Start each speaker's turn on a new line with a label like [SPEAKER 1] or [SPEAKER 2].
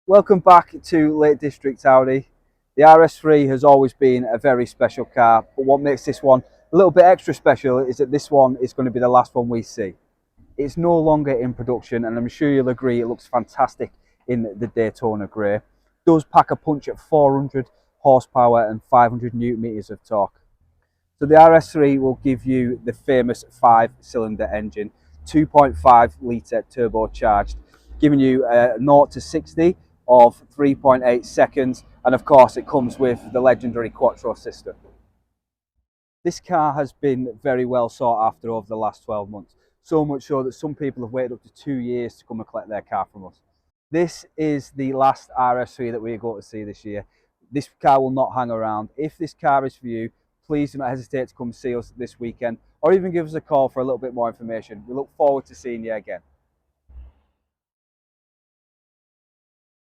[SPEAKER 1] Welcome back to Lake District Audi. The RS3 has always been a very special car, but what makes this one a little bit extra special is that this one is going to be the last one we see. It's no longer in production, and I'm sure you'll agree it looks fantastic in the Daytona Grey. It does pack a punch at 400 horsepower and 500 newton meters of torque. So the RS3 will give you the famous 5-cylinder engine, 2.5 litre turbocharged, giving you a 0 to 60 of 3.8 seconds, and of course it comes with the legendary Quattro system. This car has been very well sought after over the last 12 months, so much so that some people have waited up to 2 years to come and collect their car from us. This is the last RS3 that we're going to see this year. This car will not hang around. If this car is for you, please do not hesitate to come see us this weekend, or even give us a call for a little bit more information. We look forward to seeing you again.